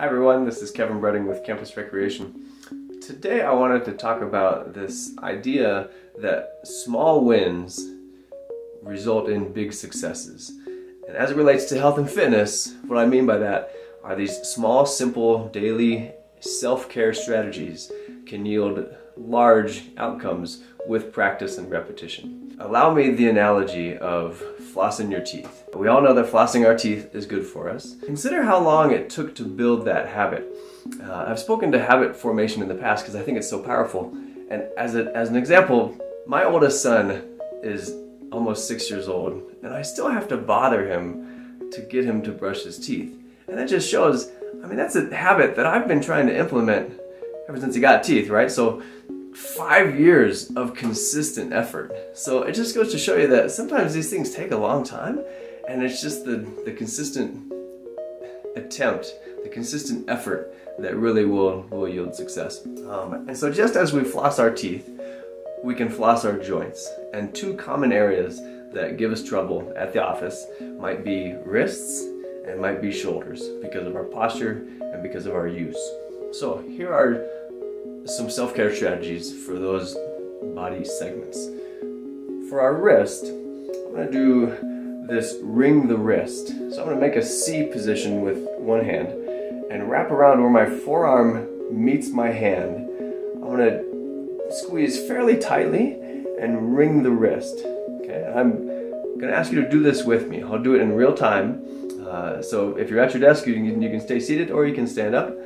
Hi everyone, this is Kevin Bredding with Campus Recreation. Today I wanted to talk about this idea that small wins result in big successes. And as it relates to health and fitness, what I mean by that are these small, simple, daily self-care strategies can yield large outcomes with practice and repetition. Allow me the analogy of flossing your teeth. We all know that flossing our teeth is good for us. Consider how long it took to build that habit. I've spoken to habit formation in the past because I think it's so powerful. And as an example, my oldest son is almost 6 years old, and I still have to bother him to get him to brush his teeth. And that just shows, I mean, that's a habit that I've been trying to implement ever since he got teeth, right? So 5 years of consistent effort. So it just goes to show you that sometimes these things take a long time, and it's just the consistent attempt, the consistent effort that really will yield success. And so just as we floss our teeth, we can floss our joints. And two common areas that give us trouble at the office might be wrists and might be shoulders because of our posture and because of our use. So here are some self-care strategies for those body segments. For our wrist, I'm going to do this ring the wrist. So I'm going to make a C position with one hand and wrap around where my forearm meets my hand. I'm going to squeeze fairly tightly and ring the wrist. Okay, I'm going to ask you to do this with me. I'll do it in real time. So if you're at your desk, you can stay seated or you can stand up.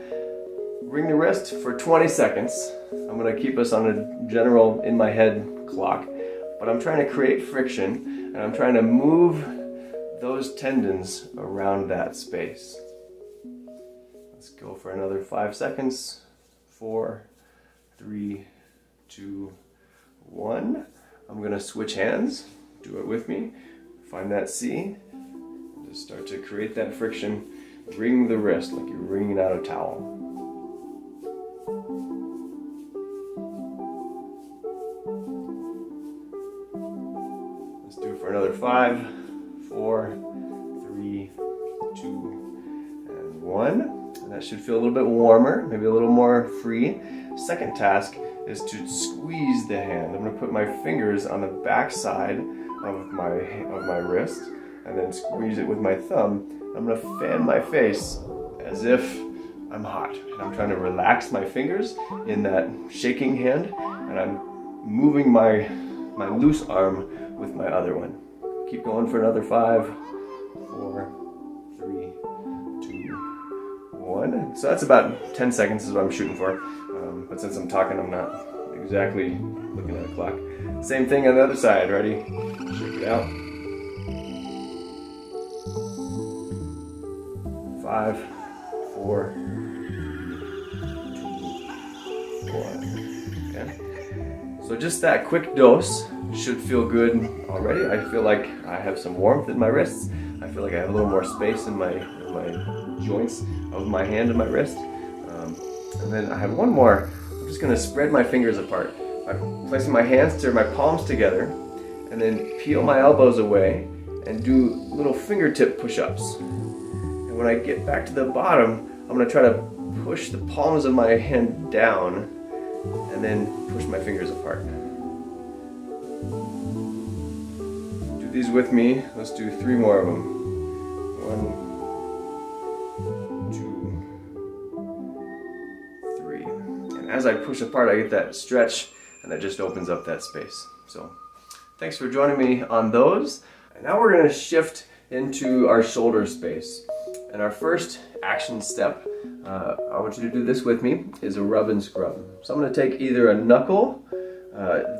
Ring the wrist for 20 seconds. I'm going to keep us on a general in my head clock, but I'm trying to create friction and I'm trying to move those tendons around that space. Let's go for another 5 seconds. 4, 3, 2, 1. I'm going to switch hands. Do it with me. Find that C. Just start to create that friction. Ring the wrist like you're wringing out a towel. Let's do it for another 5, 4, 3, 2, and 1. And that should feel a little bit warmer, maybe a little more free. Second task is to squeeze the hand. I'm going to put my fingers on the back side of my wrist and then squeeze it with my thumb. I'm going to fan my face as if I'm hot. And I'm trying to relax my fingers in that shaking hand, and I'm moving my loose arm with my other one. Keep going for another 5, 4, 3, 2, 1. So that's about 10 seconds is what I'm shooting for. But since I'm talking, I'm not exactly looking at a clock. Same thing on the other side. Ready? Shake it out. 5, 4, 3, 2, 1. Okay. So just that quick dose should feel good already. I feel like I have some warmth in my wrists. I feel like I have a little more space in my joints of my hand and my wrist. And then I have one more. I'm just going to spread my fingers apart. I'm placing my hands to my palms together and then peel my elbows away and do little fingertip push-ups. And when I get back to the bottom, I'm going to try to push the palms of my hand down and then push my fingers apart. Do these with me. Let's do 3 more of them. 1, 2, 3. And as I push apart, I get that stretch and that just opens up that space. So thanks for joining me on those. And now we're going to shift into our shoulder space. And our first action step, I want you to do this with me, is a rub and scrub. So I'm going to take either a knuckle,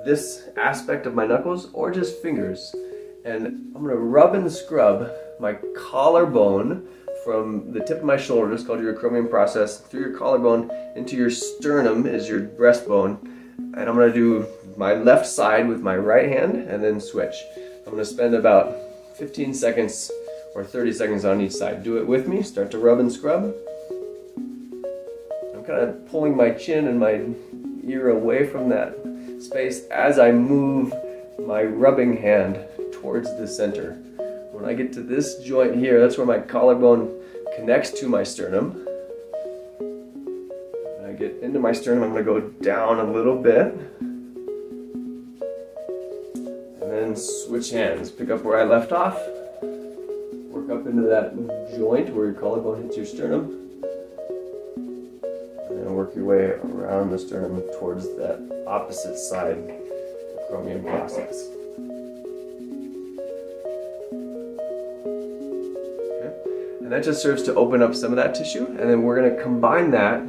this aspect of my knuckles, or just fingers. And I'm going to rub and scrub my collarbone from the tip of my shoulder, it's called your acromion process, through your collarbone into your sternum is your breastbone. And I'm going to do my left side with my right hand and then switch. I'm going to spend about 15 seconds or 30 seconds on each side. Do it with me. Start to rub and scrub. I'm kind of pulling my chin and my ear away from that space as I move my rubbing hand towards the center. When I get to this joint here, that's where my collarbone connects to my sternum. get into my sternum, I'm going to go down a little bit. And then switch hands. Pick up where I left off. Work up into that joint where your collarbone hits your sternum. And then work your way around the sternum towards that opposite side acromion process. And that just serves to open up some of that tissue, and then we're going to combine that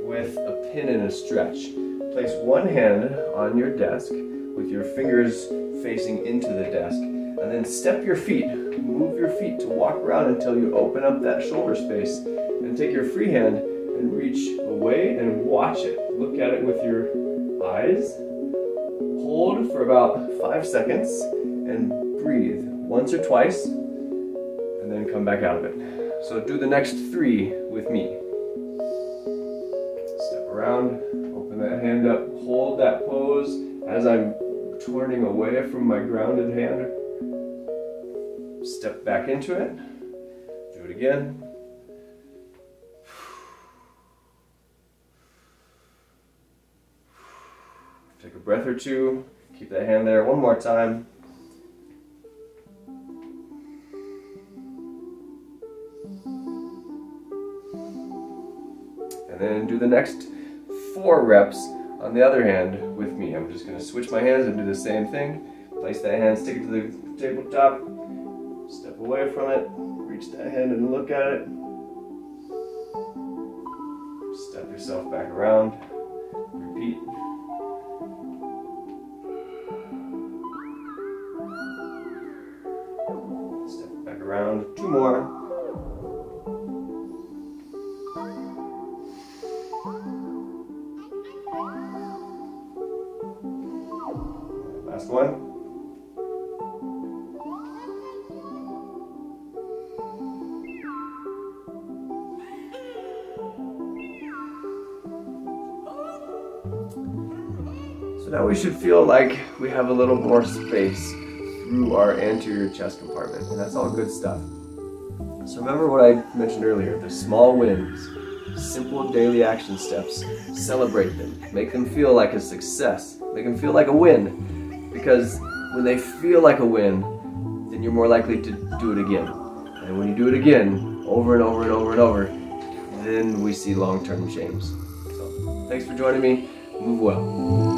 with a pin and a stretch. Place one hand on your desk with your fingers facing into the desk, and then step your feet. Move your feet to walk around until you open up that shoulder space, and take your free hand and reach away and watch it. Look at it with your eyes. Hold for about 5 seconds and breathe once or twice. And then come back out of it. So do the next 3 with me. Step around, open that hand up, hold that pose as I'm turning away from my grounded hand. Step back into it. Do it again. Take a breath or two. Keep that hand there one more time. And then do the next 4 reps on the other hand with me. I'm just going to switch my hands and do the same thing. Place that hand, stick it to the tabletop, step away from it, reach that hand and look at it. Step yourself back around, repeat. Step back around, 2 more. Last one. So now we should feel like we have a little more space through our anterior chest compartment, and that's all good stuff. So remember what I mentioned earlier, the small wins, simple daily action steps. Celebrate them, make them feel like a success, make them feel like a win. Because when they feel like a win, then you're more likely to do it again. And when you do it again, over and over and over and over, then we see long-term change. So, thanks for joining me. Move well.